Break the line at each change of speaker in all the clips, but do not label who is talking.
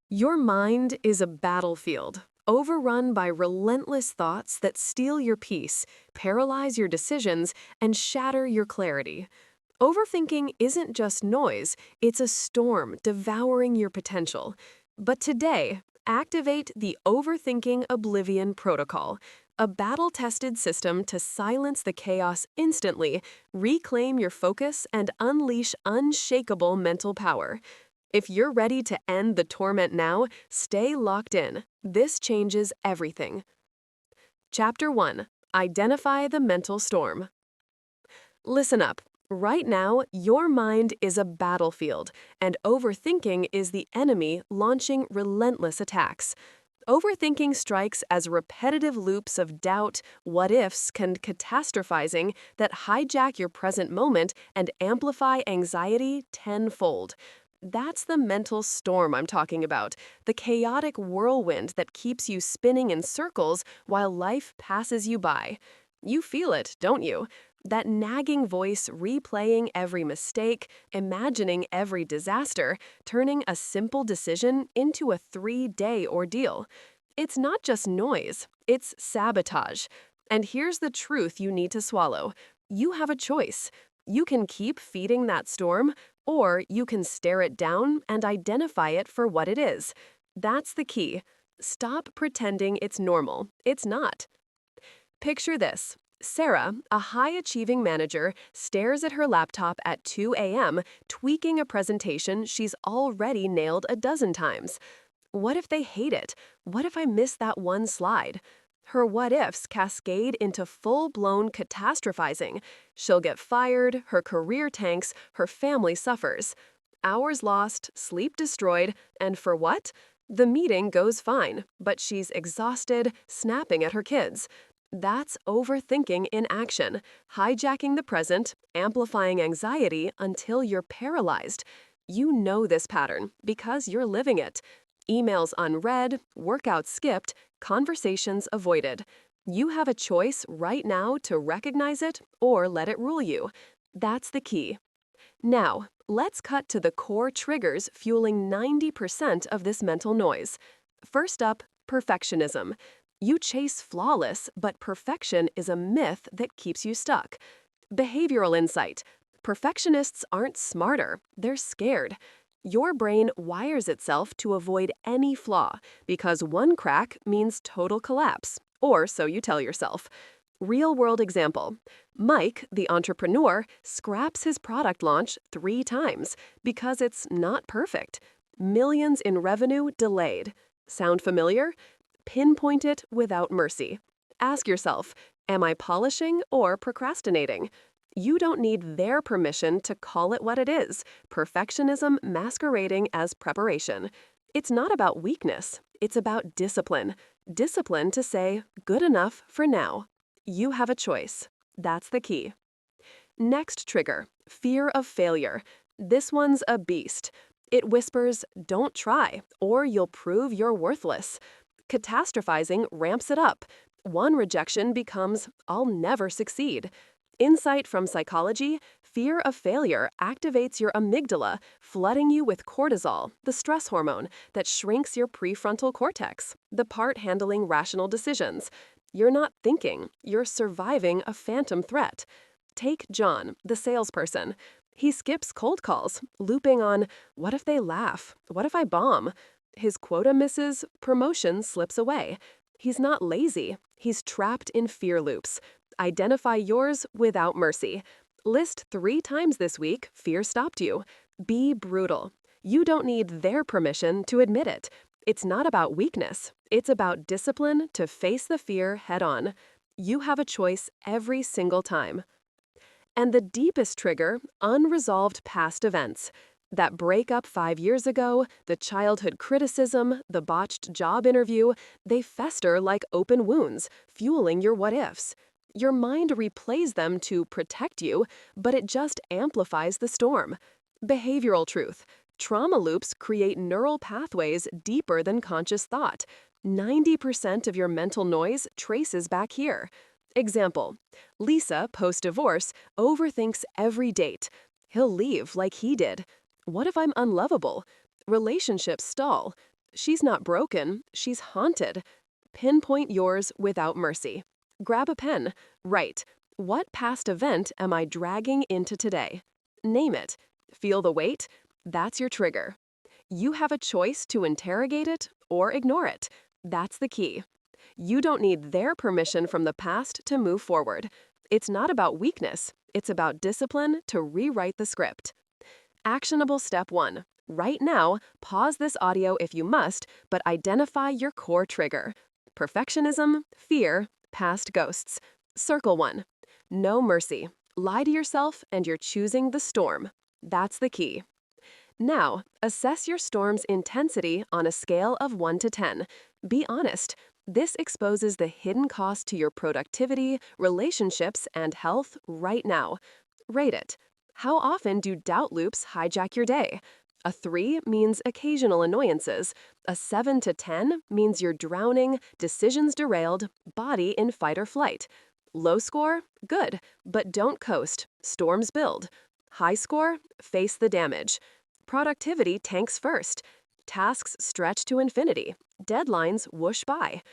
Your mind is a battlefield, overrun by relentless thoughts that steal your peace, paralyze your decisions, and shatter your clarity. Overthinking isn't just noise, it's a storm devouring your potential. But today, activate the Overthinking Oblivion Protocol, a battle tested system to silence the chaos instantly, reclaim your focus, and unleash unshakable mental power. If you're ready to end the torment now, stay locked in. This changes everything. Chapter 1. Identify the mental storm. Listen up. Right now, your mind is a battlefield, and overthinking is the enemy launching relentless attacks. Overthinking strikes as repetitive loops of doubt, what-ifs, and catastrophizing that hijack your present moment and amplify anxiety tenfold. That's the mental storm I'm talking about, the chaotic whirlwind that keeps you spinning in circles while life passes you by. You feel it, don't you? That nagging voice replaying every mistake, imagining every disaster, turning a simple decision into a 3-day ordeal. It's not just noise, it's sabotage. And here's the truth you need to swallow. You have a choice. You can keep feeding that storm, or you can stare it down and identify it for what it is. That's the key. Stop pretending it's normal. It's not. Picture this. Sarah, a high-achieving manager, stares at her laptop at 2 a.m., tweaking a presentation she's already nailed a dozen times. What if they hate it? What if I miss that one slide? Her what-ifs cascade into full-blown catastrophizing. She'll get fired, her career tanks, her family suffers. Hours lost, sleep destroyed, and for what? The meeting goes fine, but she's exhausted, snapping at her kids. That's overthinking in action, hijacking the present, amplifying anxiety until you're paralyzed. You know this pattern because you're living it. Emails unread, workouts skipped, conversations avoided. You have a choice right now to recognize it or let it rule you. That's the key. Now, let's cut to the core triggers fueling 90% of this mental noise. First up, perfectionism. You chase flawless, but perfection is a myth that keeps you stuck. Behavioral insight. Perfectionists aren't smarter, they're scared. Your brain wires itself to avoid any flaw because one crack means total collapse, or so you tell yourself. Real-world example. Mike, the entrepreneur, scraps his product launch 3 times because it's not perfect. Millions in revenue delayed. Sound familiar? Pinpoint it without mercy. Ask yourself, am I polishing or procrastinating? You don't need their permission to call it what it is, perfectionism masquerading as preparation. It's not about weakness, it's about discipline. Discipline to say, good enough for now. You have a choice. That's the key. Next trigger, fear of failure. This one's a beast. It whispers, don't try, or you'll prove you're worthless. Catastrophizing ramps it up. One rejection becomes, I'll never succeed. Insight from psychology, fear of failure activates your amygdala, flooding you with cortisol, the stress hormone that shrinks your prefrontal cortex, the part handling rational decisions. You're not thinking, you're surviving a phantom threat. Take John, the salesperson. He skips cold calls, looping on, what if they laugh? What if I bomb? His quota misses, promotion slips away. He's not lazy, he's trapped in fear loops. Identify yours without mercy. List 3 times this week fear stopped you. Be brutal. You don't need their permission to admit it. It's not about weakness. It's about discipline to face the fear head on. You have a choice every single time. And the deepest trigger, unresolved past events. That breakup 5 years ago, the childhood criticism, the botched job interview, they fester like open wounds, fueling your what-ifs. Your mind replays them to protect you, but it just amplifies the storm. Behavioral truth. Trauma loops create neural pathways deeper than conscious thought. 90% of your mental noise traces back here. Example. Lisa, post-divorce, overthinks every date. He'll leave like he did. What if I'm unlovable? Relationships stall. She's not broken, she's haunted. Pinpoint yours without mercy. Grab a pen. Write, what past event am I dragging into today? Name it. Feel the weight? That's your trigger. You have a choice to interrogate it or ignore it. That's the key. You don't need their permission from the past to move forward. It's not about weakness, it's about discipline to rewrite the script. Actionable step 1. Right now, pause this audio if you must, but identify your core trigger. Perfectionism, fear, past ghosts. Circle 1. No mercy. Lie to yourself and you're choosing the storm. That's the key. Now, assess your storm's intensity on a scale of 1 to 10. Be honest. This exposes the hidden cost to your productivity, relationships, and health right now. Rate it. How often do doubt loops hijack your day? A 3 means occasional annoyances. A 7 to 10 means you're drowning, decisions derailed, body in fight or flight. Low score? Good, but don't coast. Storms build. High score? Face the damage. Productivity tanks first. Tasks stretch to infinity. Deadlines whoosh by.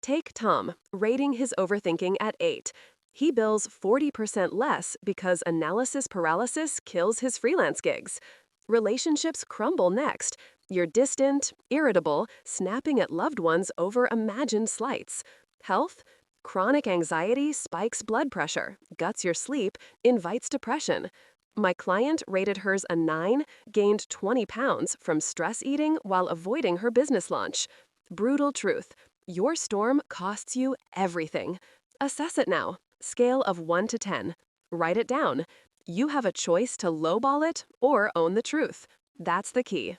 Take Tom, rating his overthinking at 8. He bills 40% less because analysis paralysis kills his freelance gigs. Relationships crumble next. You're distant, irritable, snapping at loved ones over imagined slights. Health? Chronic anxiety spikes blood pressure, guts your sleep, invites depression. My client rated hers a 9, gained 20 pounds from stress eating while avoiding her business launch. Brutal truth. Your storm costs you everything. Assess it now. Scale of 1 to 10. Write it down. You have a choice to lowball it or own the truth. That's the key.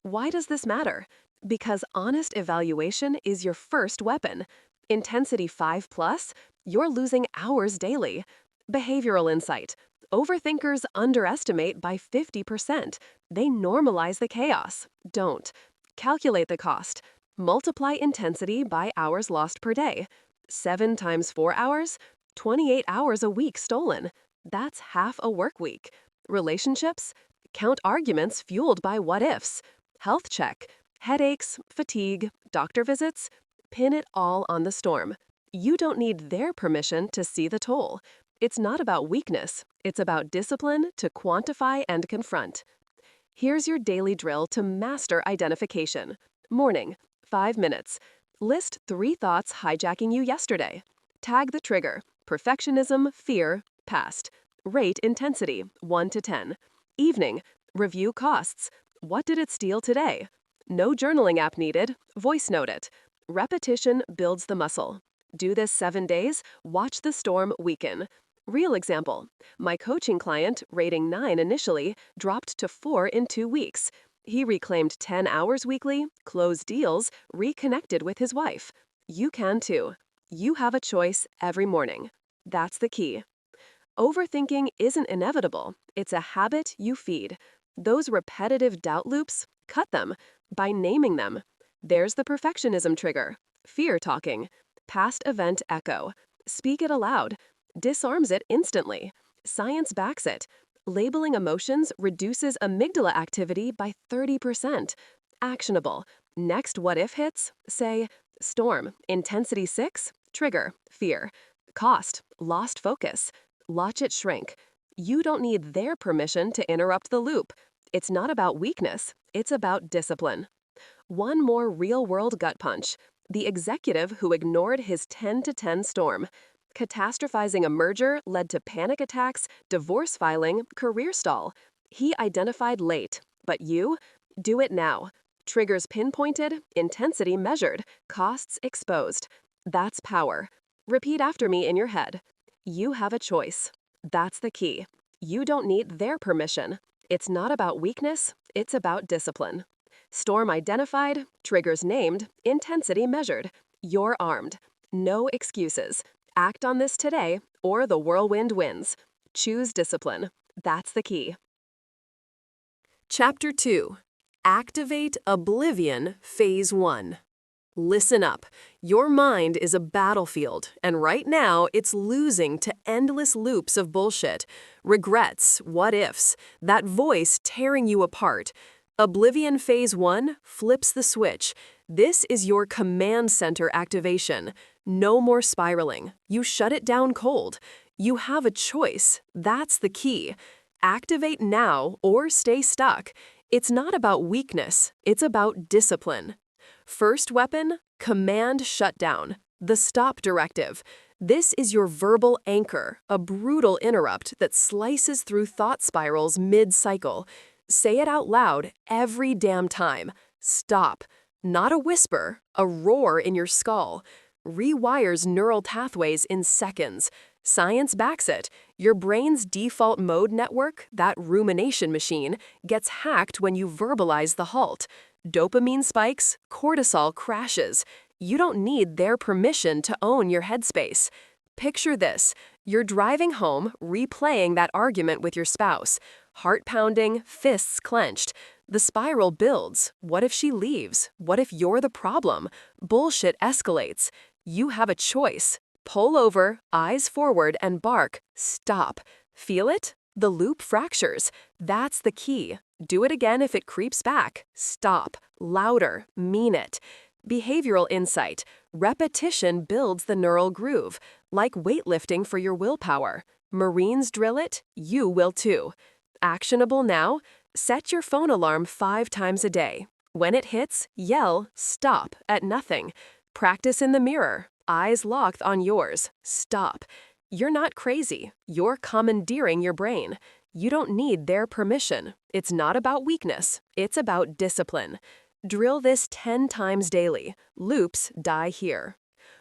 Why does this matter? Because honest evaluation is your first weapon. Intensity 5 plus, you're losing hours daily. Behavioral insight. Overthinkers underestimate by 50%. They normalize the chaos. Don't. Calculate the cost. Multiply intensity by hours lost per day. 7 times 4 hours? 28 hours a week stolen. That's half a work week. Relationships? Count arguments fueled by what-ifs. Health check. Headaches, fatigue, doctor visits? Pin it all on the storm. You don't need their permission to see the toll. It's not about weakness. It's about discipline to quantify and confront. Here's your daily drill to master identification. Morning, 5 minutes. List 3 thoughts hijacking you yesterday. Tag the trigger. Perfectionism, fear, past. Rate intensity, 1 to 10. Evening, review costs. What did it steal today? No journaling app needed. Voice note it. Repetition builds the muscle. Do this 7 days. Watch the storm weaken. Real example. My coaching client, rating 9 initially, dropped to 4 in 2 weeks. He reclaimed 10 hours weekly, closed deals, reconnected with his wife. You can too. You have a choice every morning. That's the key. Overthinking isn't inevitable. It's a habit you feed. Those repetitive doubt loops, cut them by naming them. There's the perfectionism trigger. Fear talking. Past event echo. Speak it aloud. Disarms it instantly. Science backs it. Labeling emotions reduces amygdala activity by 30%. Actionable. Next what if hits? Say, storm, intensity 6, trigger, fear. Cost, lost focus. Watch it shrink. You don't need their permission to interrupt the loop. It's not about weakness. It's about discipline. One more real-world gut punch. The executive who ignored his 10 to 10 storm. Catastrophizing a merger led to panic attacks, divorce filing, career stall. He identified late, but you? Do it now. Triggers pinpointed, intensity measured, costs exposed. That's power. Repeat after me in your head. You have a choice. That's the key. You don't need their permission. It's not about weakness, it's about discipline. Storm identified, triggers named, intensity measured. You're armed. No excuses. Act on this today, or the whirlwind wins. Choose discipline. That's the key. Chapter 2. Activate Oblivion Phase 1. Listen up. Your mind is a battlefield, and right now it's losing to endless loops of bullshit. Regrets, what-ifs, that voice tearing you apart. Oblivion Phase 1 flips the switch. This is your command center activation. No more spiraling. You shut it down cold. You have a choice. That's the key. Activate now or stay stuck. It's not about weakness, it's about discipline. First weapon, command shutdown, the stop directive. This is your verbal anchor, a brutal interrupt that slices through thought spirals mid-cycle. Say it out loud every damn time. Stop. Not a whisper, a roar in your skull. Rewires neural pathways in seconds. Science backs it. Your brain's default mode network, that rumination machine, gets hacked when you verbalize the halt. Dopamine spikes, cortisol crashes. You don't need their permission to own your headspace. Picture this. You're driving home, replaying that argument with your spouse. Heart pounding, fists clenched. The spiral builds. What if she leaves? What if you're the problem? Bullshit escalates. You have a choice. Pull over, eyes forward, and bark. Stop. Feel it? The loop fractures. That's the key. Do it again if it creeps back. Stop. Louder. Mean it. Behavioral insight. Repetition builds the neural groove, like weightlifting for your willpower. Marines drill it, you will too. Actionable now? Set your phone alarm 5 times a day. When it hits, yell, stop, at nothing. Practice in the mirror, eyes locked on yours. Stop. You're not crazy. You're commandeering your brain. You don't need their permission. It's not about weakness. It's about discipline. Drill this 10 times daily. Loops die here.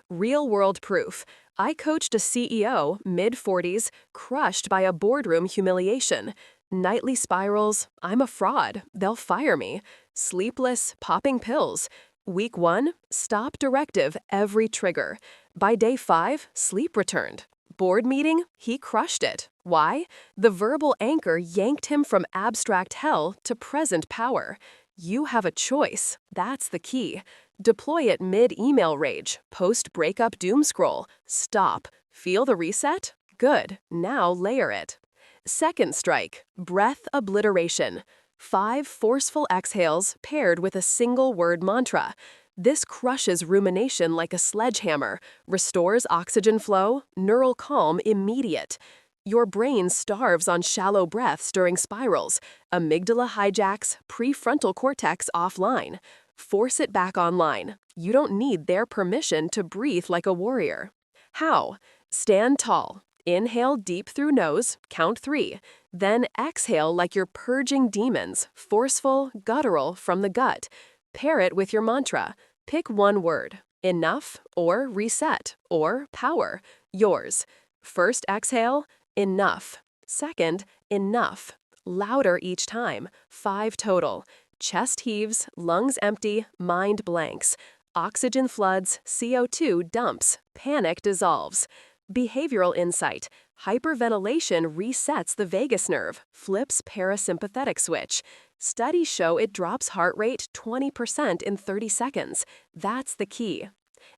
Real-world proof. I coached a CEO, mid-40s, crushed by a boardroom humiliation. Nightly spirals, I'm a fraud, they'll fire me. Sleepless, popping pills. Week 1, stop directive every trigger. By day 5, sleep returned. Board meeting, he crushed it. Why? The verbal anchor yanked him from abstract hell to present power. You have a choice. That's the key. Deploy it mid-email rage, post-breakup doom scroll. Stop. Feel the reset? Good. Now layer it. Second strike, breath obliteration. 5 forceful exhales paired with a single-word mantra. This crushes rumination like a sledgehammer, restores oxygen flow, neural calm immediate. Your brain starves on shallow breaths during spirals. Amygdala hijacks, prefrontal cortex offline. Force it back online. You don't need their permission to breathe like a warrior. How? Stand tall. Inhale deep through nose, count 3. Then exhale like you're purging demons, forceful, guttural from the gut. Pair it with your mantra. Pick one word. Enough, or reset, or power. Yours. First exhale, enough. Second, enough. Louder each time. 5 total. Chest heaves, lungs empty, mind blanks. Oxygen floods, CO2 dumps, panic dissolves. Behavioral insight. Hyperventilation resets the vagus nerve, flips parasympathetic switch. Studies show it drops heart rate 20% in 30 seconds. That's the key.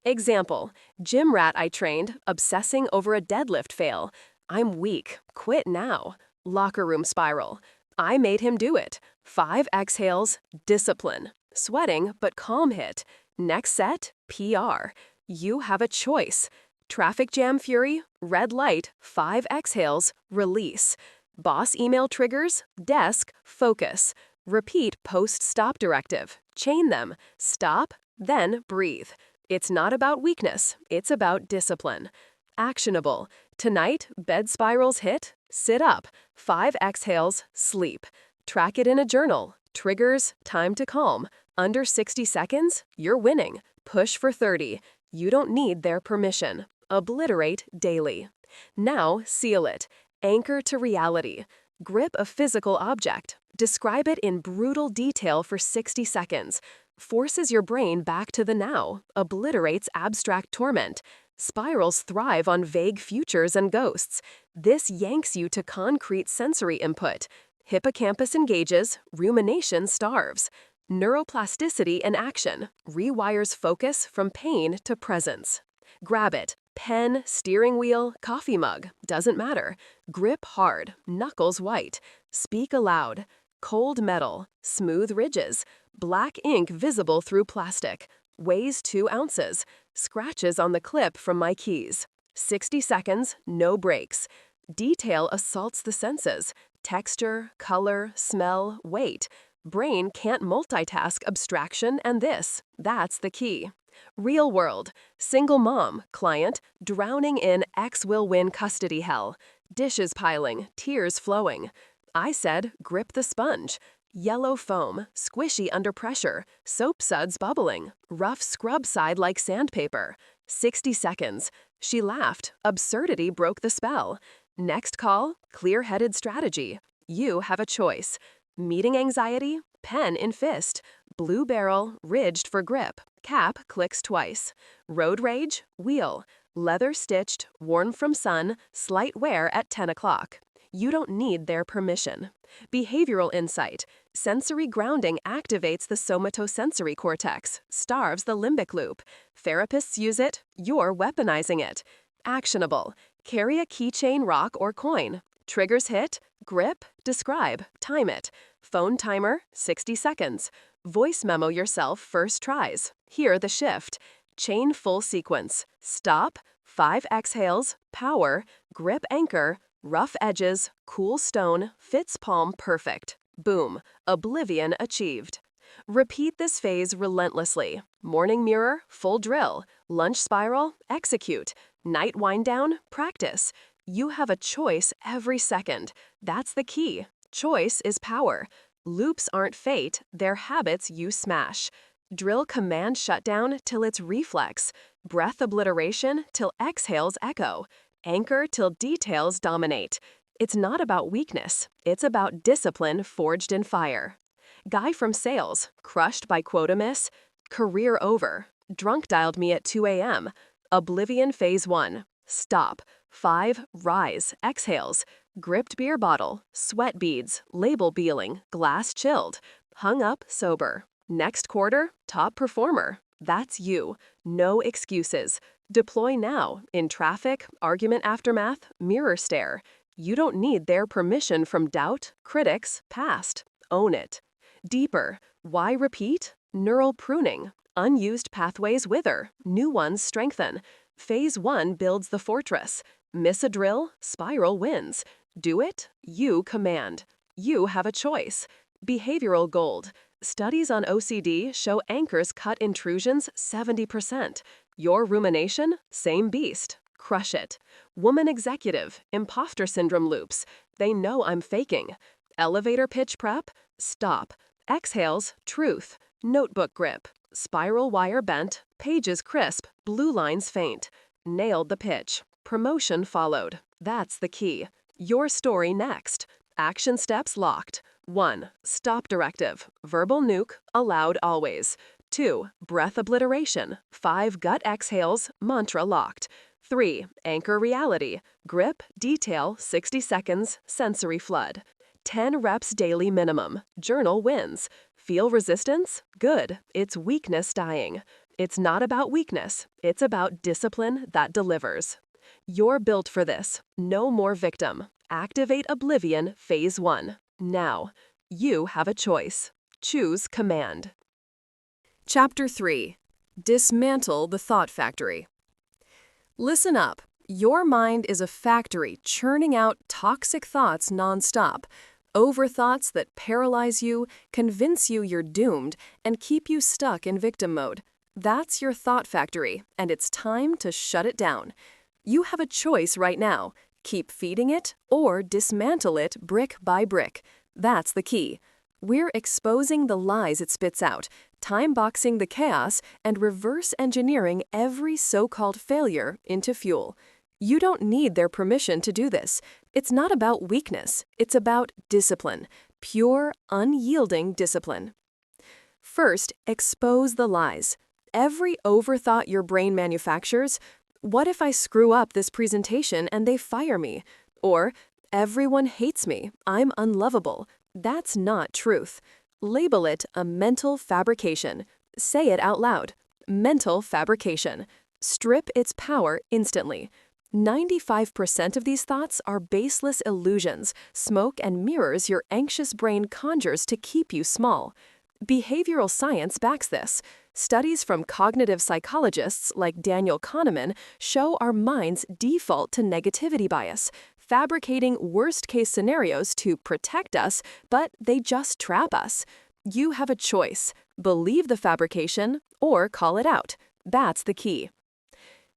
Example, gym rat I trained, obsessing over a deadlift fail. I'm weak, quit now. Locker room spiral. I made him do it. 5 exhales, discipline. Sweating, but calm hit. Next set, PR. You have a choice. Traffic jam fury, red light, 5 exhales, release. Boss email triggers, desk, focus. Repeat post-stop directive. Chain them. Stop, then breathe. It's not about weakness, it's about discipline. Actionable. Tonight, bed spirals hit, sit up. 5 exhales, sleep. Track it in a journal. Triggers, time to calm. Under 60 seconds, you're winning. Push for 30. You don't need their permission. Obliterate daily. Now, seal it. Anchor to reality. Grip a physical object. Describe it in brutal detail for 60 seconds. Forces your brain back to the now. Obliterates abstract torment. Spirals thrive on vague futures and ghosts. This yanks you to concrete sensory input. Hippocampus engages, rumination starves. Neuroplasticity in action. Rewires focus from pain to presence. Grab it. Pen, steering wheel, coffee mug, doesn't matter. Grip hard, knuckles white. Speak aloud. cold metal, smooth ridges, black ink visible through plastic, weighs 2 ounces, scratches on the clip from my keys. 60 seconds, no breaks. Detail assaults the senses, texture, color, smell, weight. Brain can't multitask abstraction and this. That's the key. Real world, single mom, client, drowning in X will win custody hell. Dishes piling, tears flowing. I said, grip the sponge. Yellow foam, squishy under pressure, soap suds bubbling, rough scrub side like sandpaper. 60 seconds. She laughed. Absurdity broke the spell. Next call, clear-headed strategy. You have a choice. Meeting anxiety, pen in fist. Blue barrel, ridged for grip. Cap clicks twice. Road rage, wheel. Leather stitched, worn from sun, slight wear at 10 o'clock. You don't need their permission. Behavioral insight. Sensory grounding activates the somatosensory cortex, starves the limbic loop. Therapists use it, you're weaponizing it. Actionable. Carry a keychain, rock, or coin. Triggers hit, grip, describe, time it. Phone timer, 60 seconds. Voice memo yourself first tries. Hear the shift. Chain full sequence. Stop, 5 exhales, power, grip anchor, rough edges, cool stone, fits palm perfect. Boom, oblivion achieved. Repeat this phase relentlessly. Morning mirror, full drill. Lunch spiral, execute. Night wind down, practice. You have a choice every second. That's the key. Choice is power. Loops aren't fate, they're habits you smash. Drill command shutdown till it's reflex. Breath obliteration till exhales echo. Anchor till details dominate. It's not about weakness, it's about discipline forged in fire. Guy from sales, crushed by quota miss. Career over. Drunk dialed me at 2 a.m. Oblivion phase 1. Stop. 5. Rise. Exhales. Gripped beer bottle. Sweat beads. Label beeling. Glass chilled. Hung up sober. Next quarter, top performer. That's you. No excuses. Deploy now, in traffic, argument aftermath, mirror stare. You don't need their permission from doubt, critics, past. Own it. Deeper. Why repeat? Neural pruning. Unused pathways wither, new ones strengthen. Phase 1 builds the fortress. Miss a drill, spiral wins. Do it, you command. You have a choice. Behavioral gold. Studies on OCD show anchors cut intrusions 70%. Your rumination, same beast. Crush it. Woman executive, imposter syndrome loops. They know I'm faking. Elevator pitch prep, stop. Exhales, truth. Notebook grip. Spiral wire bent, pages crisp, blue lines faint. Nailed the pitch. Promotion followed. That's the key. Your story next. Action steps locked. 1. Stop directive. Verbal nuke, allowed always. 2. Breath obliteration. 5 gut exhales, mantra locked. 3. Anchor reality. Grip, detail, 60 seconds, sensory flood. 10 reps daily minimum. Journal wins. Feel resistance? Good. It's weakness dying. It's not about weakness. It's about discipline that delivers. You're built for this. No more victim. Activate Oblivion Phase 1. Now. You have a choice. Choose command. Chapter 3. Dismantle the Thought Factory. Listen up. Your mind is a factory churning out toxic thoughts nonstop. Overthoughts that paralyze you, convince you you're doomed, and keep you stuck in victim mode. That's your thought factory, and it's time to shut it down. You have a choice right now. Keep feeding it or dismantle it brick by brick. That's the key. We're exposing the lies it spits out, time-boxing the chaos, and reverse engineering every so-called failure into fuel. You don't need their permission to do this. It's not about weakness. It's about discipline. Pure, unyielding discipline. First, expose the lies. Every overthought your brain manufactures, what if I screw up this presentation and they fire me? Or, everyone hates me, I'm unlovable. That's not truth. Label it a mental fabrication. Say it out loud. Mental fabrication. Strip its power instantly. 95% of these thoughts are baseless illusions, smoke and mirrors your anxious brain conjures to keep you small. Behavioral science backs this. Studies from cognitive psychologists like Daniel Kahneman show our minds default to negativity bias, fabricating worst-case scenarios to protect us, but they just trap us. You have a choice: believe the fabrication or call it out. That's the key.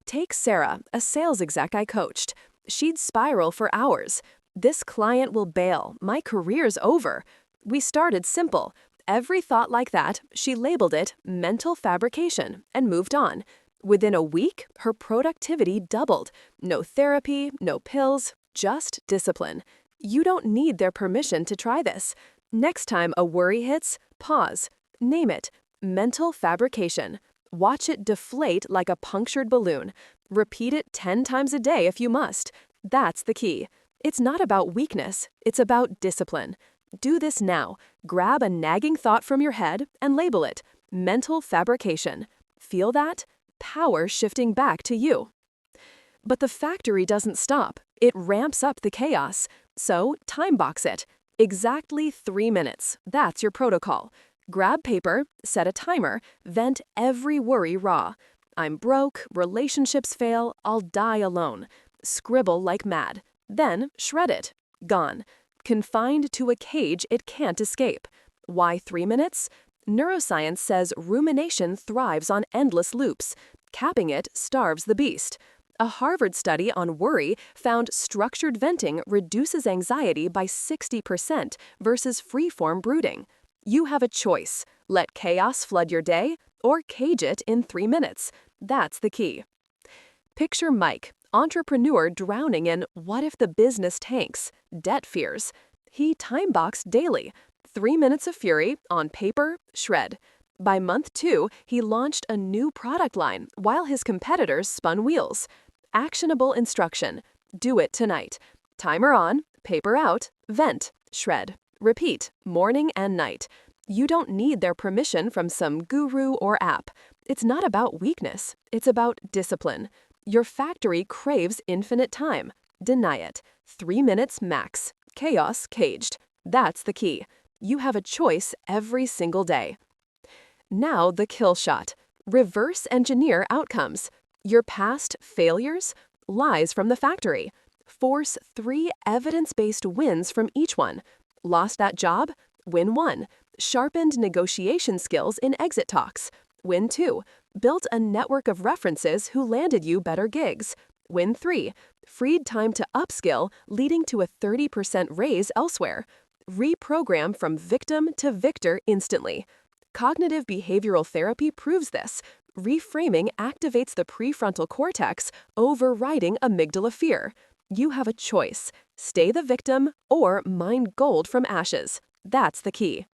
Take Sarah, a sales exec I coached. She'd spiral for hours. "This client will bail. My career's over." We started simple. Every thought like that, she labeled it mental fabrication and moved on. Within a week, her productivity doubled. No therapy, no pills, just discipline. You don't need their permission to try this. Next time a worry hits, pause. Name it mental fabrication. Watch it deflate like a punctured balloon. Repeat it 10 times a day if you must. That's the key. It's not about weakness, it's about discipline. Do this now. Grab a nagging thought from your head and label it mental fabrication. Feel that? Power shifting back to you. But the factory doesn't stop. It ramps up the chaos. So time box it. Exactly 3 minutes. That's your protocol. Grab paper, set a timer, vent every worry raw. "I'm broke, relationships fail, I'll die alone." Scribble like mad. Then shred it. Gone. Confined to a cage it can't escape. Why 3 minutes? Neuroscience says rumination thrives on endless loops. Capping it starves the beast. A Harvard study on worry found structured venting reduces anxiety by 60% versus free-form brooding. You have a choice. Let chaos flood your day or cage it in 3 minutes. That's the key. Picture Mike, entrepreneur drowning in "what if the business tanks?" debt fears. He time-boxed daily. 3 minutes of fury, on paper, shred. By month 2, he launched a new product line while his competitors spun wheels. Actionable instruction. Do it tonight. Timer on, paper out, vent, shred. Repeat, morning and night. You don't need their permission from some guru or app. It's not about weakness, it's about discipline. Your factory craves infinite time. Deny it. 3 minutes max. Chaos caged. That's the key. You have a choice every single day. Now the kill shot. Reverse engineer outcomes. Your past failures? Lies from the factory. Force 3 evidence-based wins from each one. Lost that job? Win 1. Sharpened negotiation skills in exit talks. Win 2. Built a network of references who landed you better gigs. Win 3. Freed time to upskill, leading to a 30% raise elsewhere. Reprogram from victim to victor instantly. Cognitive behavioral therapy proves this. Reframing activates the prefrontal cortex, overriding amygdala fear. You have a choice. Stay the victim or mine gold from ashes. That's the key.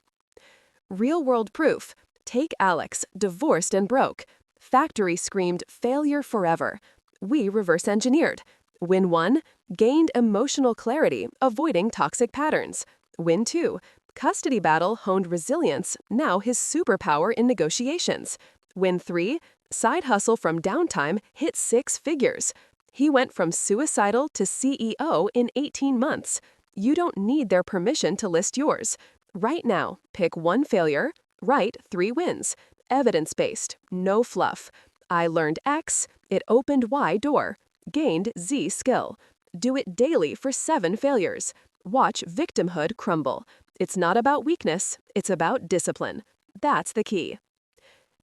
Real-world proof. Take Alex, divorced and broke. Factory screamed failure forever. We reverse engineered. Win 1, gained emotional clarity, avoiding toxic patterns. Win 2, custody battle honed resilience, now his superpower in negotiations. Win 3, side hustle from downtime hit 6 figures. He went from suicidal to CEO in 18 months. You don't need their permission to list yours. Right now, pick 1 failure, write 3 wins. Evidence-based, no fluff. I learned X, it opened Y door. Gained Z skill. Do it daily for 7 failures. Watch victimhood crumble. It's not about weakness, it's about discipline. That's the key.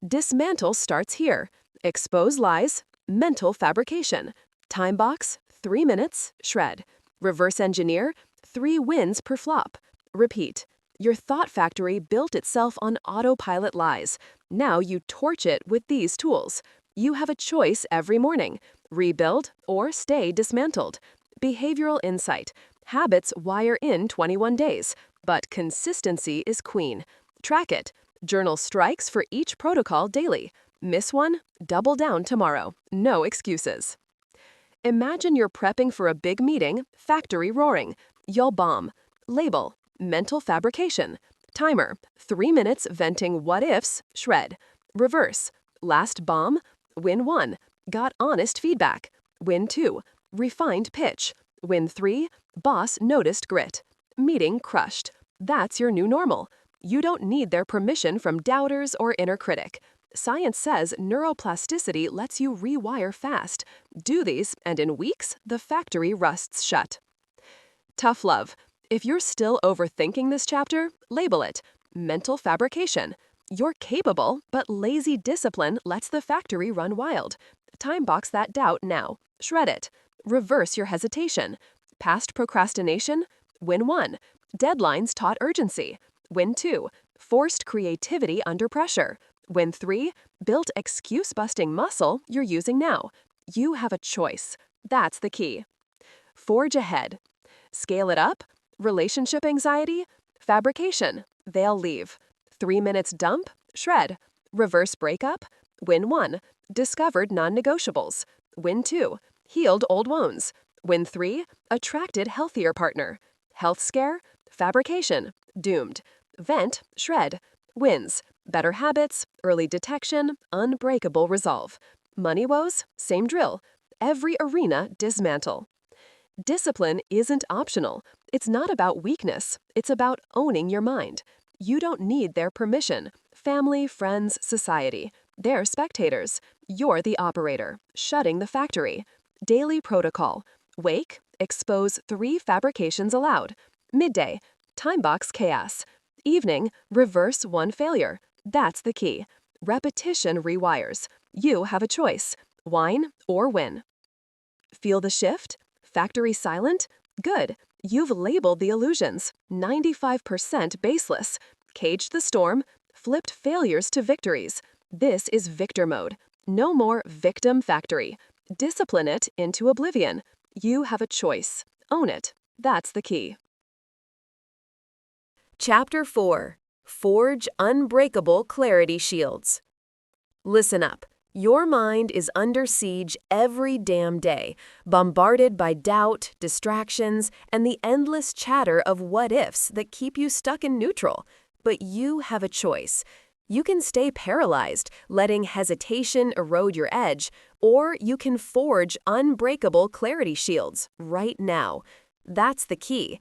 Dismantle starts here. Expose lies, mental fabrication. Time box, 3 minutes, shred. Reverse engineer, 3 wins per flop. Repeat. Your thought factory built itself on autopilot lies. Now you torch it with these tools. You have a choice every morning. Rebuild or stay dismantled. Behavioral insight. Habits wire in 21 days, but consistency is queen. Track it. Journal strikes for each protocol daily. Miss one? Double down tomorrow. No excuses. Imagine you're prepping for a big meeting, factory roaring. You'll bomb. Label. Mental fabrication. Timer. 3 minutes venting what ifs, shred. Reverse. Last bomb. Win 1. Got honest feedback. Win 2. refined pitch. Win 3, boss noticed grit. Meeting crushed. That's your new normal. You don't need their permission from doubters or inner critic. Science says neuroplasticity lets you rewire fast. Do these, and in weeks, the factory rusts shut. Tough love. If you're still overthinking this chapter, label it mental fabrication. You're capable, but lazy discipline lets the factory run wild. Time box that doubt now. Shred it. Reverse your hesitation. Past procrastination? Win 1. Deadlines taught urgency. Win 2. Forced creativity under pressure. Win 3. Built excuse-busting muscle you're using now. You have a choice. That's the key. Forge ahead. Scale it up. Relationship anxiety? Fabrication. They'll leave. 3 minutes dump? Shred. Reverse breakup? Win 1. Discovered non-negotiables. Win 2. Healed old wounds. Win 3. Attracted healthier partner. Health scare? Fabrication. Doomed. Vent? Shred. Wins. Better habits, early detection, unbreakable resolve. Money woes? Same drill. Every arena dismantle. Discipline isn't optional. It's not about weakness. It's about owning your mind. You don't need their permission. Family, friends, society. They're spectators. You're the operator, shutting the factory. Daily protocol. Wake, expose 3 fabrications allowed. Midday, time box chaos. Evening, reverse 1 failure. That's the key. Repetition rewires. You have a choice. Whine or win. Feel the shift? Factory silent? Good. You've labeled the illusions. 95% baseless. Caged the storm. Flipped failures to victories. This is victor mode. No more victim factory. Discipline it into oblivion. You have a choice. Own it. That's the key. Chapter 4. Forge Unbreakable Clarity Shields. Listen up. Your mind is under siege every damn day, bombarded by doubt, distractions, and the endless chatter of what-ifs that keep you stuck in neutral. But you have a choice. You can stay paralyzed, letting hesitation erode your edge, or you can forge unbreakable clarity shields right now. That's the key.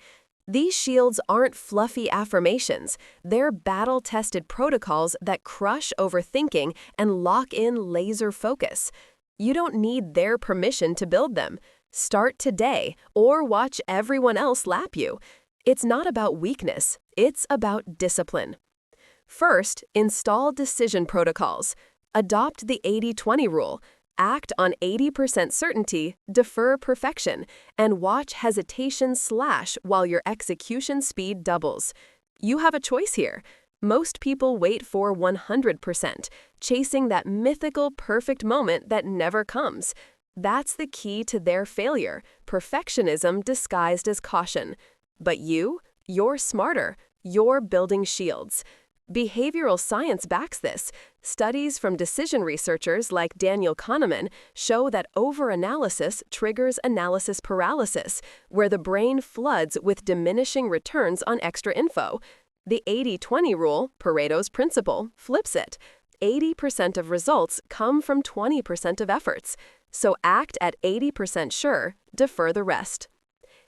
These shields aren't fluffy affirmations. They're battle-tested protocols that crush overthinking and lock in laser focus. You don't need their permission to build them. Start today or watch everyone else lap you. It's not about weakness. It's about discipline. First, install decision protocols. Adopt the 80-20 rule. Act on 80% certainty, defer perfection, and watch hesitation slash while your execution speed doubles. You have a choice here. Most people wait for 100%, chasing that mythical perfect moment that never comes. That's the key to their failure, perfectionism disguised as caution. But you're smarter. You're building shields. Behavioral science backs this. Studies from decision researchers like Daniel Kahneman show that overanalysis triggers analysis paralysis, where the brain floods with diminishing returns on extra info. The 80-20 rule, Pareto's principle, flips it. 80% of results come from 20% of efforts. So act at 80% sure, defer the rest.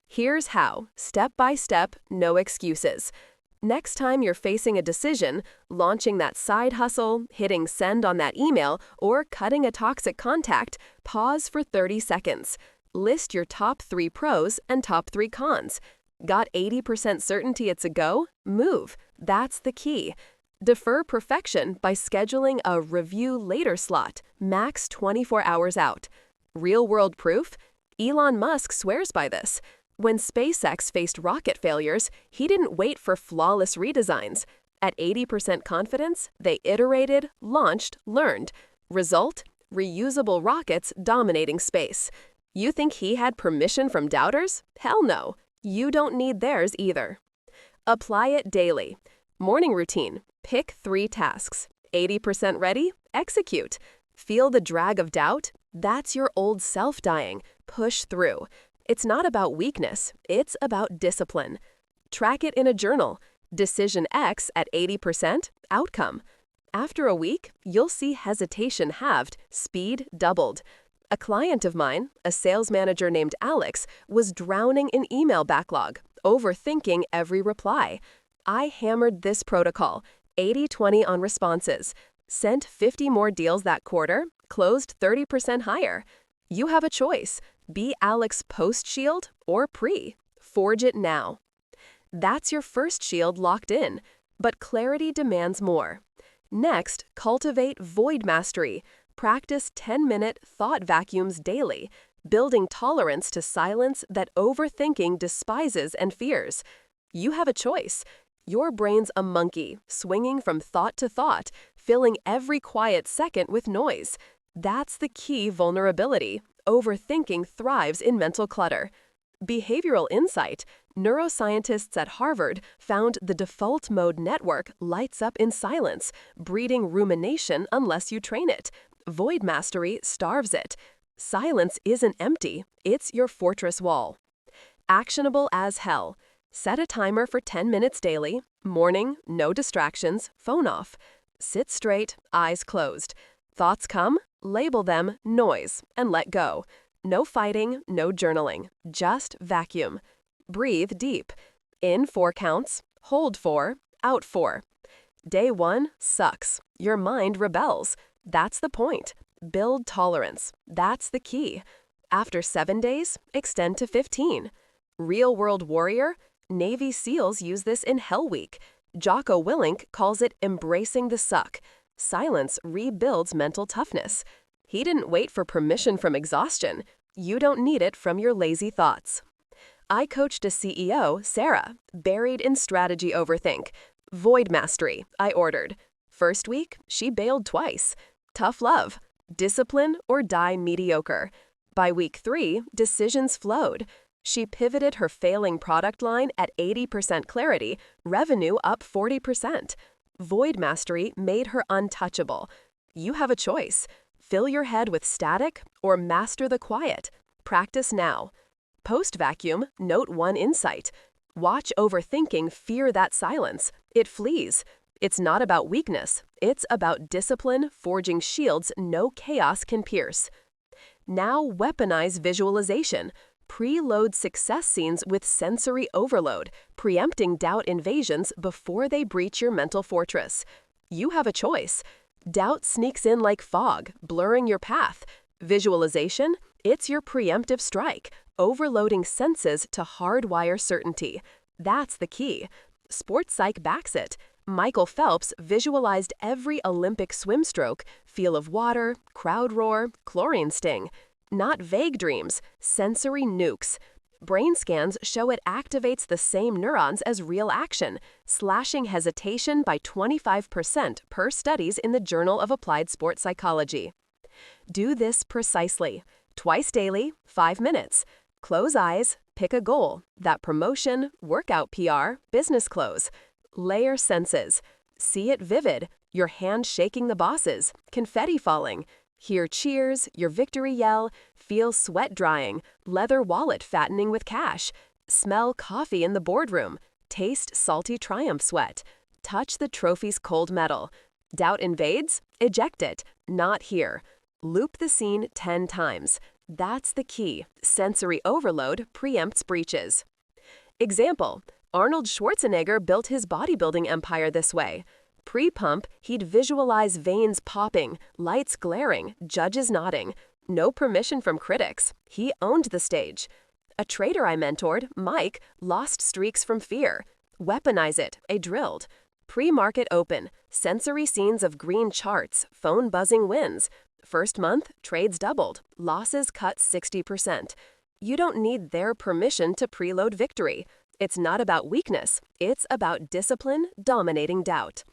Here's how, step by step, no excuses. Next time you're facing a decision, launching that side hustle, hitting send on that email, or cutting a toxic contact, pause for 30 seconds. List your top 3 pros and top 3 cons. Got 80% certainty it's a go? Move. That's the key. Defer perfection by scheduling a review later slot, max 24 hours out. Real-world proof? Elon Musk swears by this. When SpaceX faced rocket failures, he didn't wait for flawless redesigns. At 80% confidence, they iterated, launched, learned. Result? Reusable rockets dominating space. You think he had permission from doubters? Hell no. You don't need theirs either. Apply it daily. Morning routine. Pick 3 tasks. 80% ready? Execute. Feel the drag of doubt? That's your old self dying. Push through. It's not about weakness, it's about discipline. Track it in a journal. Decision X at 80%, outcome. After a week, you'll see hesitation halved, speed doubled. A client of mine, a sales manager named Alex, was drowning in email backlog, overthinking every reply. I hammered this protocol, 80-20 on responses, sent 50 more deals that quarter, closed 30% higher. You have a choice. Be Alex post-shield or pre. Forge it now. That's your first shield locked in, but clarity demands more. Next, cultivate void mastery. Practice 10-minute thought vacuums daily, building tolerance to silence that overthinking despises and fears. You have a choice. Your brain's a monkey, swinging from thought to thought, filling every quiet second with noise. That's the key vulnerability. Overthinking thrives in mental clutter. Behavioral insight. Neuroscientists at Harvard found the default mode network lights up in silence, breeding rumination unless you train it. Void mastery starves it. Silence isn't empty, it's your fortress wall. Actionable as hell. Set a timer for 10 minutes daily. Morning, no distractions, phone off. Sit straight, eyes closed. Thoughts come, label them noise, and let go. No fighting, no journaling, just vacuum. Breathe deep. In 4 counts, hold 4, out 4. Day 1 sucks. Your mind rebels. That's the point. Build tolerance. That's the key. After 7 days, extend to 15. Real-world warrior. Navy SEALs use this in Hell Week. Jocko Willink calls it embracing the suck. Silence rebuilds mental toughness. He didn't wait for permission from exhaustion. You don't need it from your lazy thoughts. I coached a CEO, Sarah, buried in strategy overthink. Void mastery, I ordered. First week, she bailed twice. Tough love. Discipline or die mediocre. By week 3, decisions flowed. She pivoted her failing product line at 80% clarity, revenue up 40%. Void mastery made her untouchable. You have a choice. Fill your head with static or master the quiet. Practice now. Post-vacuum, note one insight. Watch overthinking fear that silence. It flees. It's not about weakness. It's about discipline, forging shields no chaos can pierce. Now weaponize visualization. Preload success scenes with sensory overload, preempting doubt invasions before they breach your mental fortress. You have a choice. Doubt sneaks in like fog, blurring your path. Visualization, it's your preemptive strike, overloading senses to hardwire certainty. That's the key. Sports psych backs it. Michael Phelps visualized every Olympic swim stroke, feel of water, crowd roar, chlorine sting. Not vague dreams, sensory nukes. Brain scans show it activates the same neurons as real action, slashing hesitation by 25% per studies in the Journal of Applied Sports Psychology. Do this precisely. Twice daily, 5 minutes. Close eyes, pick a goal. That promotion, workout PR, business close. Layer senses. See it vivid. Your hand shaking the bosses, confetti falling. Hear cheers, your victory yell, feel sweat drying, leather wallet fattening with cash, smell coffee in the boardroom, taste salty triumph sweat, touch the trophy's cold metal. Doubt invades? Eject it, not here. Loop the scene 10 times. That's the key. Sensory overload preempts breaches. Example, Arnold Schwarzenegger built his bodybuilding empire this way. Pre-pump, he'd visualize veins popping, lights glaring, judges nodding. No permission from critics. He owned the stage. A trader I mentored, Mike, lost streaks from fear. Weaponize it, a drilled. Pre-market open, sensory scenes of green charts, phone buzzing wins. First month, trades doubled, losses cut 60%. You don't need their permission to preload victory. It's not about weakness, it's about discipline dominating doubt.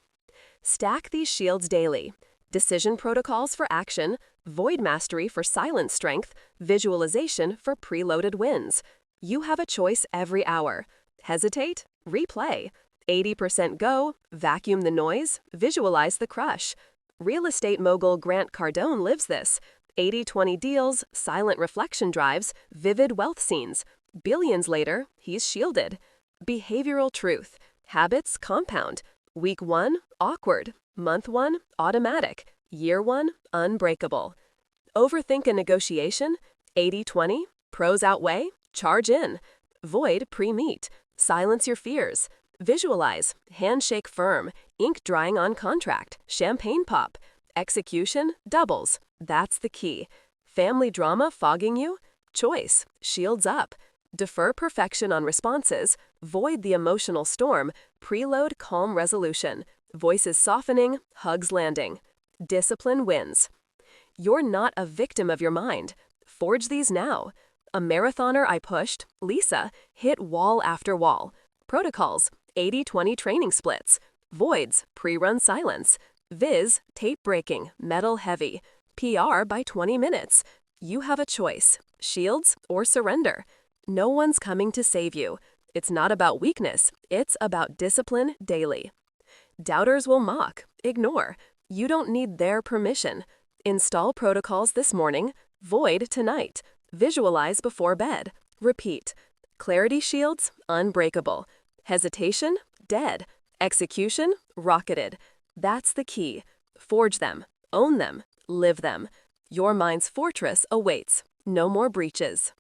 Stack these shields daily. Decision protocols for action, void mastery for silent strength, visualization for preloaded wins. You have a choice every hour. Hesitate? Replay. 80% go, vacuum the noise, visualize the crush. Real estate mogul Grant Cardone lives this. 80-20 deals, silent reflection drives, vivid wealth scenes. Billions later, he's shielded. Behavioral truth. Habits compound. Week 1, awkward. Month 1, automatic. Year 1, unbreakable. Overthink a negotiation? 80-20? Pros outweigh? Charge in. Void pre-meet. Silence your fears. Visualize. Handshake firm. Ink drying on contract. Champagne pop. Execution doubles. That's the key. Family drama fogging you? Choice. Shields up. Defer perfection on responses. Void the emotional storm. Preload calm resolution. Voices softening. Hugs landing. Discipline wins. You're not a victim of your mind. Forge these now. A marathoner I pushed, Lisa, hit wall after wall. Protocols, 80-20 training splits. Voids, pre-run silence. Viz, tape breaking, metal heavy. PR by 20 minutes. You have a choice, shields or surrender. No one's coming to save you. It's not about weakness, it's about discipline daily. Doubters will mock, ignore. You don't need their permission. Install protocols this morning, void tonight. Visualize before bed. Repeat. Clarity shields, unbreakable. Hesitation, dead. Execution, rocketed. That's the key. Forge them, own them, live them. Your mind's fortress awaits. No more breaches.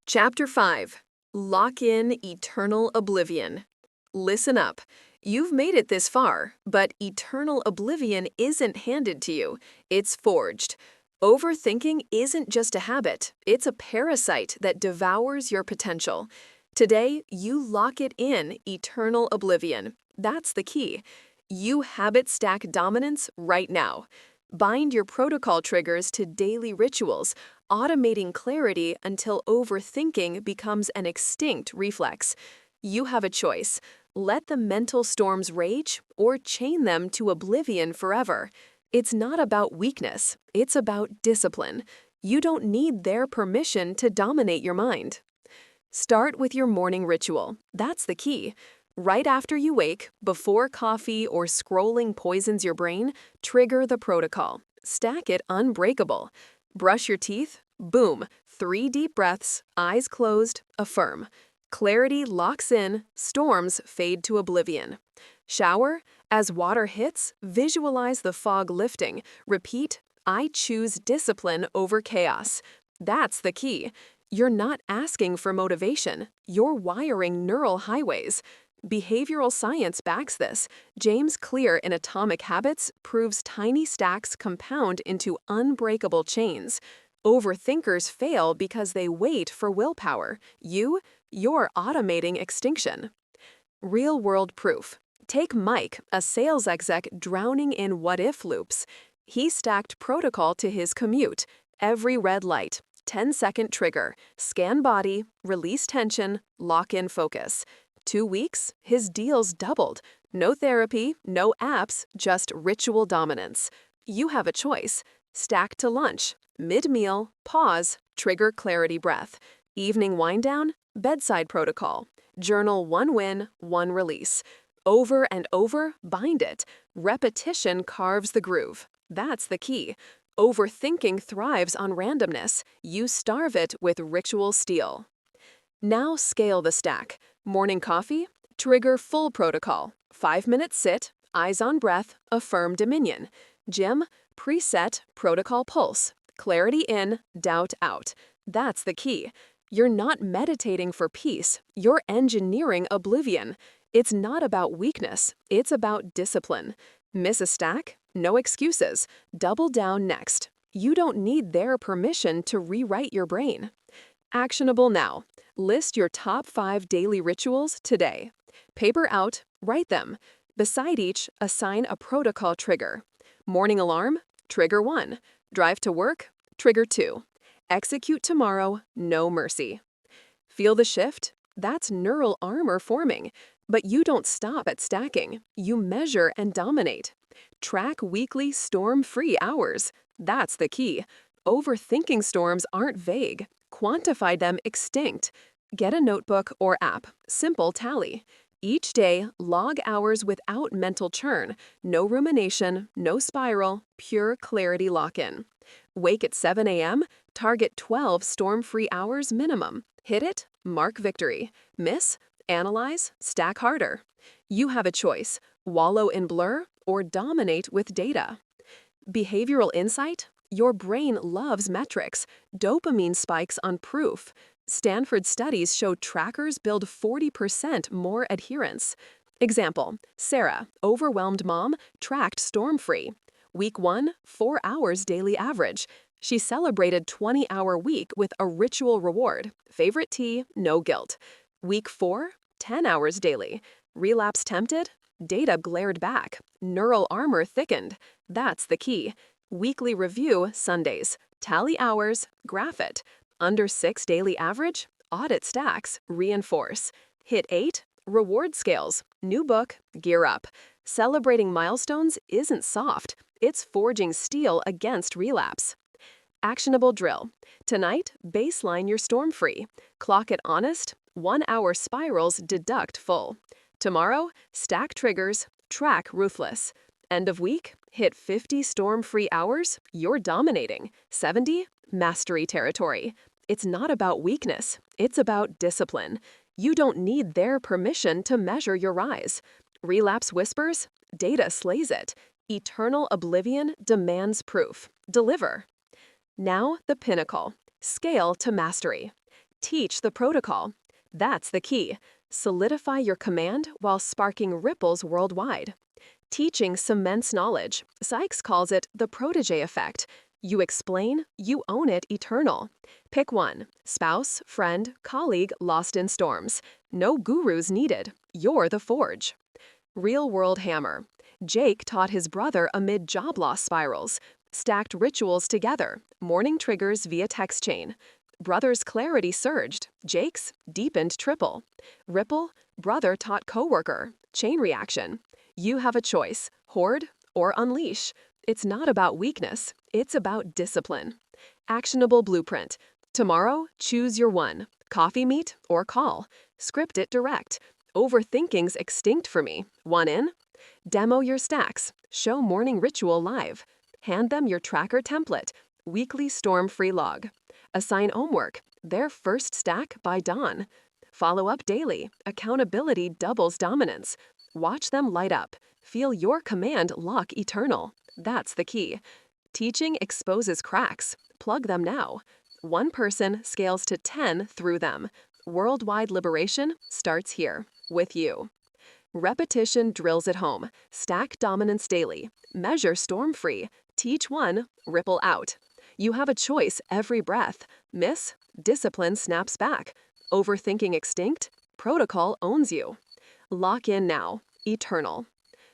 Chapter 5. Lock in eternal oblivion. Listen up. You've made it this far, but eternal oblivion isn't handed to you. It's forged. Overthinking isn't just a habit, it's a parasite that devours your potential. Today, you lock it in eternal oblivion. That's the key. You habit stack dominance right now. Bind your protocol triggers to daily rituals, automating clarity until overthinking becomes an extinct reflex. You have a choice. Let the mental storms rage or chain them to oblivion forever. It's not about weakness, it's about discipline. You don't need their permission to dominate your mind. Start with your morning ritual. That's the key. Right after you wake, before coffee or scrolling poisons your brain, trigger the protocol. Stack it unbreakable. Brush your teeth, boom, 3 deep breaths, eyes closed, affirm. Clarity locks in, storms fade to oblivion. Shower, as water hits, visualize the fog lifting. Repeat, I choose discipline over chaos. That's the key. You're not asking for motivation, you're wiring neural highways. Behavioral science backs this. James Clear in Atomic Habits proves tiny stacks compound into unbreakable chains. Overthinkers fail because they wait for willpower. You're automating extinction. Real-world proof. Take Mike, a sales exec drowning in what-if loops. He stacked protocol to his commute. Every red light, 10-second trigger, scan body, release tension, lock in focus. 2 weeks, his deals doubled. No therapy, no apps, just ritual dominance. You have a choice. Stack to lunch. Mid-meal, pause, trigger clarity breath. Evening wind down, bedside protocol. Journal 1 win, 1 release. Over and over, bind it. Repetition carves the groove. That's the key. Overthinking thrives on randomness. You starve it with ritual steel. Now scale the stack. Morning coffee, trigger full protocol. 5-minute sit, eyes on breath, affirm dominion. Gym, preset, protocol pulse. Clarity in, doubt out. That's the key. You're not meditating for peace, you're engineering oblivion. It's not about weakness, it's about discipline. Miss a stack? No excuses. Double down next. You don't need their permission to rewrite your brain. Actionable now. List your top 5 daily rituals today. Paper out, write them. Beside each, assign a protocol trigger. Morning alarm, trigger 1. Drive to work, trigger 2. Execute tomorrow, no mercy. Feel the shift? That's neural armor forming. But you don't stop at stacking. You measure and dominate. Track weekly storm-free hours. That's the key. Overthinking storms aren't vague. Quantify them extinct. Get a notebook or app. Simple tally. Each day, log hours without mental churn. No rumination, no spiral, pure clarity lock-in. Wake at 7 a.m., target 12 storm-free hours minimum. Hit it, mark victory. Miss, analyze, stack harder. You have a choice. Wallow in blur or dominate with data. Behavioral insight? Your brain loves metrics. Dopamine spikes on proof. Stanford studies show trackers build 40% more adherence. Example, Sarah, overwhelmed mom, tracked storm-free. Week 1, 4 hours daily average. She celebrated 20-hour week with a ritual reward. Favorite tea, no guilt. Week 4, 10 hours daily. Relapse tempted? Data glared back. Neural armor thickened. That's the key. Weekly review Sundays. Tally hours, graph it. Under 6 daily average? Audit stacks, reinforce. Hit 8? Reward scales. New book, gear up. Celebrating milestones isn't soft. It's forging steel against relapse. Actionable drill. Tonight, baseline your storm-free. Clock it honest. 1 hour spirals deduct full. Tomorrow, stack triggers, track ruthless. End of week, hit 50 storm-free hours, you're dominating. 70, mastery territory. It's not about weakness, it's about discipline. You don't need their permission to measure your rise. Relapse whispers, data slays it. Eternal oblivion demands proof. Deliver. Now, the pinnacle. Scale to mastery. Teach the protocol. That's the key. Solidify your command while sparking ripples worldwide. Teaching cements knowledge. Sykes calls it the protege effect. You explain, you own it eternal. Pick one. Spouse, friend, colleague lost in storms. No gurus needed. You're the forge. Real-world hammer. Jake taught his brother amid job loss spirals. Stacked rituals together. Morning triggers via text chain. Brother's clarity surged. Jake's deepened triple. Ripple, brother taught coworker. Chain reaction. You have a choice, hoard or unleash. It's not about weakness, it's about discipline. Actionable blueprint. Tomorrow, choose your one. Coffee meet or call. Script it direct. Overthinking's extinct for me. One in? Demo your stacks. Show morning ritual live. Hand them your tracker template. Weekly storm-free log. Assign homework. Their first stack by dawn. Follow up daily. Accountability doubles dominance. Watch them light up. Feel your command lock eternal. That's the key. Teaching exposes cracks. Plug them now. One person scales to 10 through them. Worldwide liberation starts here, with you. Repetition drills at home. Stack dominance daily. Measure storm-free. Teach one, ripple out. You have a choice every breath. Miss? Discipline snaps back. Overthinking extinct? Protocol owns you. Lock in now. Eternal.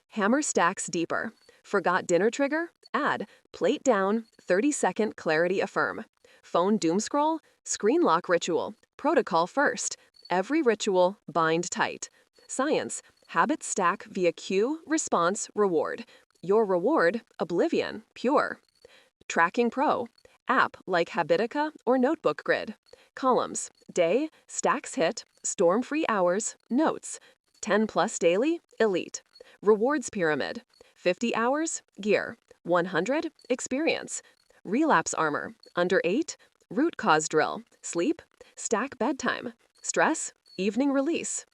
Hammer stacks deeper. Forgot dinner trigger? Add. Plate down. 30-second clarity affirm. Phone doom scroll? Screen lock ritual. Protocol first. Every ritual bind tight. Science. Habits stack via cue, response, reward. Your reward, oblivion, pure. Tracking Pro. App like Habitica or Notebook Grid. Columns. Day, stacks hit, storm-free hours, notes. 10 plus daily, elite. Rewards pyramid. 50 hours, gear. 100, experience. Relapse armor. Under 8, root cause drill. Sleep, stack bedtime. Stress, evening release.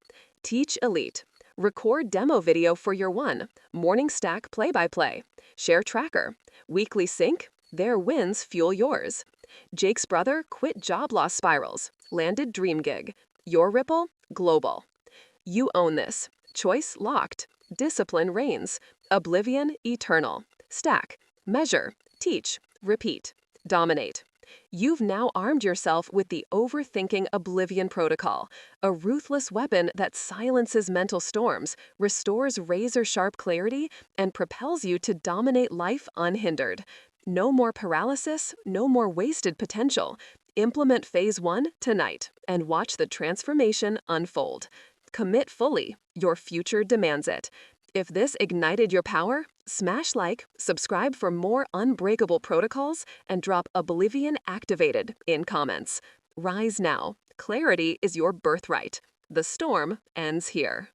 Teach elite. Record demo video for your one. Morning stack play-by-play. Share tracker. Weekly sync. Their wins fuel yours. Jake's brother quit job loss spirals. Landed dream gig. Your ripple, global. You own this. Choice locked. Discipline reigns. Oblivion eternal. Stack. Measure. Teach. Repeat. Dominate. You've now armed yourself with the Overthinking Oblivion Protocol, a ruthless weapon that silences mental storms, restores razor-sharp clarity, and propels you to dominate life unhindered. No more paralysis, no more wasted potential. Implement Phase 1 tonight and watch the transformation unfold. Commit fully. Your future demands it. If this ignited your power, smash like, subscribe for more unbreakable protocols, and drop Oblivion Activated in comments. Rise now. Clarity is your birthright. The storm ends here.